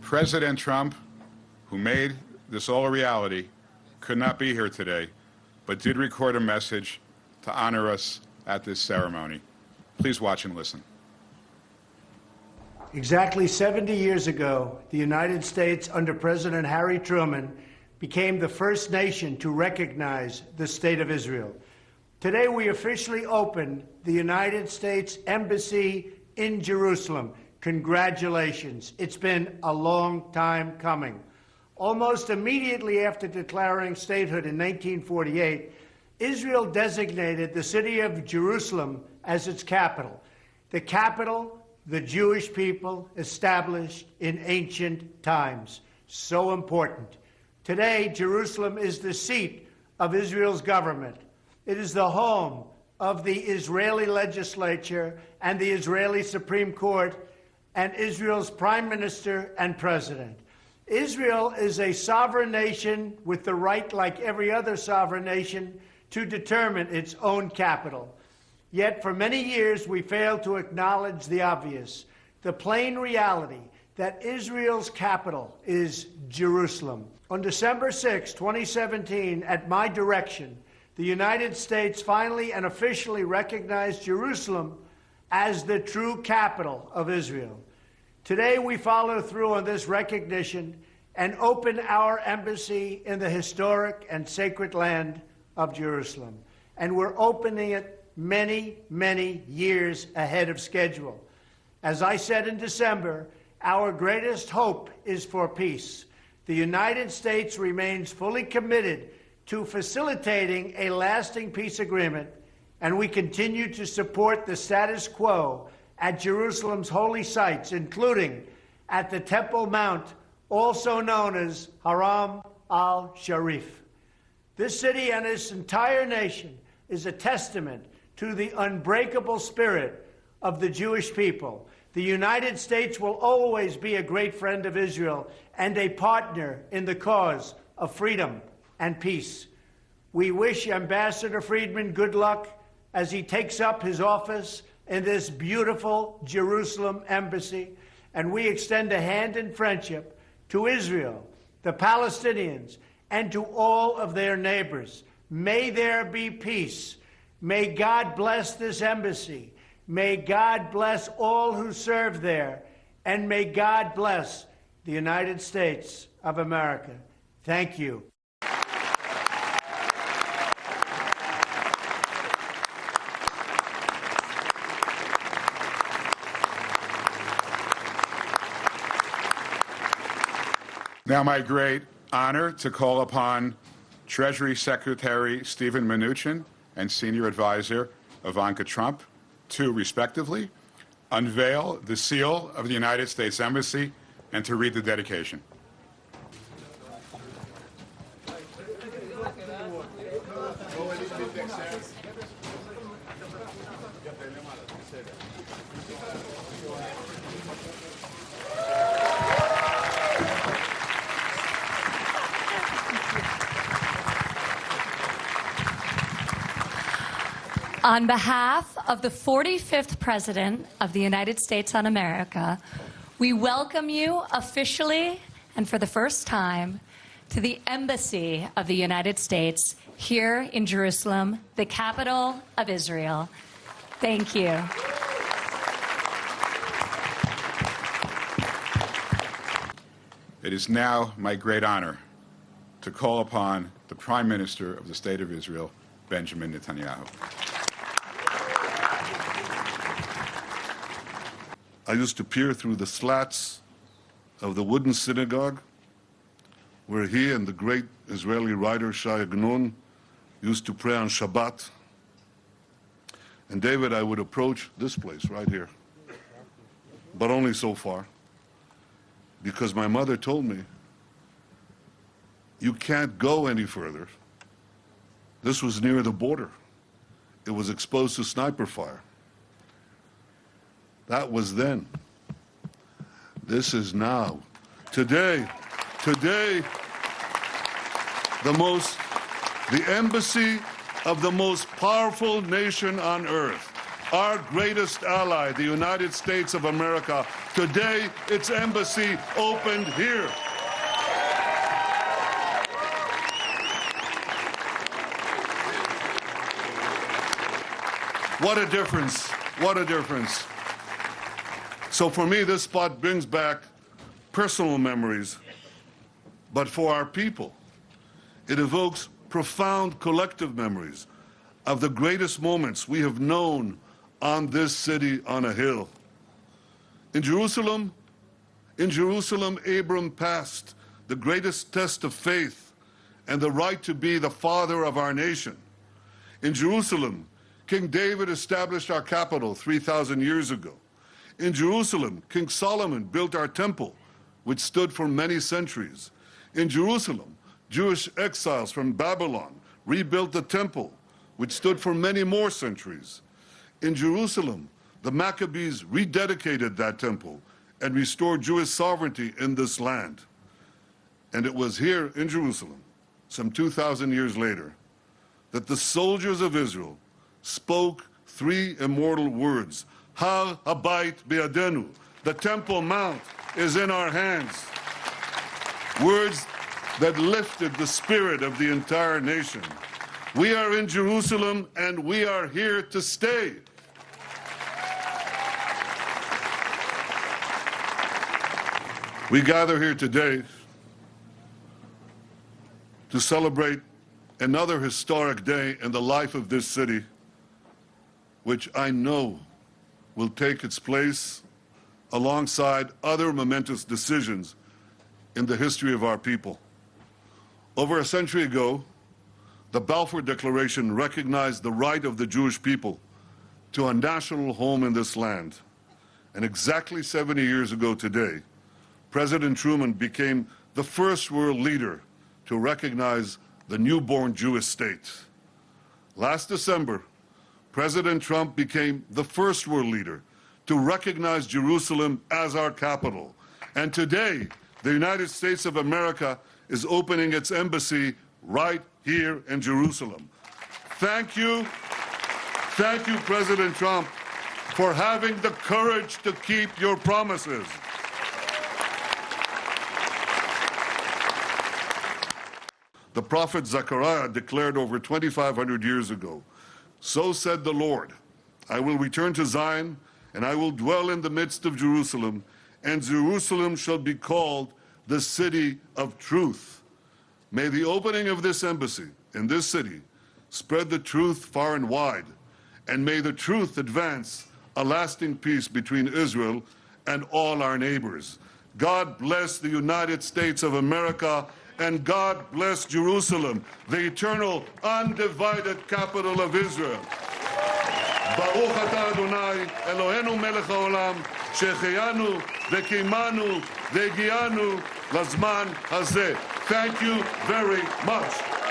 President Trump, who made this all a reality, could not be here today, but did record a message to honor us at this ceremony. Please watch and listen. Exactly 70 years ago, the United States, under President Harry Truman, became the first nation to recognize the State of Israel. Today, we officially open the United States Embassy in Jerusalem. Congratulations. It's been a long time coming. Almost immediately after declaring statehood in 1948, Israel designated the city of Jerusalem as its capital. The capital the Jewish people established in ancient times. So important. Today, Jerusalem is the seat of Israel's government. It is the home of the Israeli legislature and the Israeli Supreme Court and Israel's prime minister and president. Israel is a sovereign nation with the right, like every other sovereign nation, to determine its own capital. Yet for many years we failed to acknowledge the obvious, the plain reality that Israel's capital is Jerusalem. On December 6, 2017, at my direction, the United States finally and officially recognized Jerusalem as the true capital of Israel. Today we follow through on this recognition and open our embassy in the historic and sacred land of Jerusalem. And we're opening it many, many years ahead of schedule. As I said in December, our greatest hope is for peace. The United States remains fully committed to facilitating a lasting peace agreement, and we continue to support the status quo at Jerusalem's holy sites, including at the Temple Mount, also known as Haram al-Sharif. This city and its entire nation is a testament to the unbreakable spirit of the Jewish people. The United States will always be a great friend of Israel and a partner in the cause of freedom and peace. We wish Ambassador Friedman good luck as he takes up his office in this beautiful Jerusalem embassy, and we extend a hand in friendship to Israel, the Palestinians, and to all of their neighbors. May there be peace. May God bless this embassy. May God bless all who serve there. And may God bless the United States of America. Thank you. Now, my great honor to call upon Treasury Secretary Steven Mnuchin and Senior Advisor Ivanka Trump to, respectively, unveil the seal of the United States Embassy and to read the dedication. On behalf of the 45th President of the United States of America, we welcome you officially and for the first time to the Embassy of the United States here in Jerusalem, the capital of Israel. Thank you. It is now my great honor to call upon the Prime Minister of the State of Israel, Benjamin Netanyahu. I used to peer through the slats of the wooden synagogue where he and the great Israeli writer Shai Agnon used to pray on Shabbat. And David, I would approach this place right here, but only so far, because my mother told me, you can't go any further. This was near the border. It was exposed to sniper fire. That was then. This is now. Today, the embassy of the most powerful nation on earth, our greatest ally, the United States of America, Today, its embassy opened here. What a difference. What a difference. So for me, this spot brings back personal memories, but for our people, it evokes profound collective memories of the greatest moments we have known on this city on a hill. In Jerusalem, Abram passed the greatest test of faith and the right to be the father of our nation. In Jerusalem, King David established our capital 3,000 years ago. In Jerusalem, King Solomon built our temple, which stood for many centuries. In Jerusalem, Jewish exiles from Babylon rebuilt the temple, which stood for many more centuries. In Jerusalem, the Maccabees rededicated that temple and restored Jewish sovereignty in this land. And it was here in Jerusalem, some 2,000 years later, that the soldiers of Israel spoke three immortal words: Har Habayit Be'adenu, the Temple Mount is in our hands. Words that lifted the spirit of the entire nation. We are in Jerusalem and we are here to stay. We gather here today to celebrate another historic day in the life of this city, which I know will take its place alongside other momentous decisions in the history of our people. Over a century ago, the Balfour Declaration recognized the right of the Jewish people to a national home in this land. And exactly 70 years ago today, President Truman became the first world leader to recognize the newborn Jewish state. Last December, President Trump became the first world leader to recognize Jerusalem as our capital. And today, the United States of America is opening its embassy right here in Jerusalem. Thank you, President Trump, for having the courage to keep your promises. The prophet Zechariah declared over 2,500 years ago, "So said the Lord, I will return to Zion, and I will dwell in the midst of Jerusalem, and Jerusalem shall be called the city of truth." May the opening of this embassy in this city spread the truth far and wide, and may the truth advance a lasting peace between Israel and all our neighbors. God bless the United States of America, and God bless Jerusalem, the eternal, undivided capital of Israel. Baruch atah Adonai, Eloheinu melech haolam, שהחיינו וקיימנו והגיענו לזמן הזה. Thank you very much.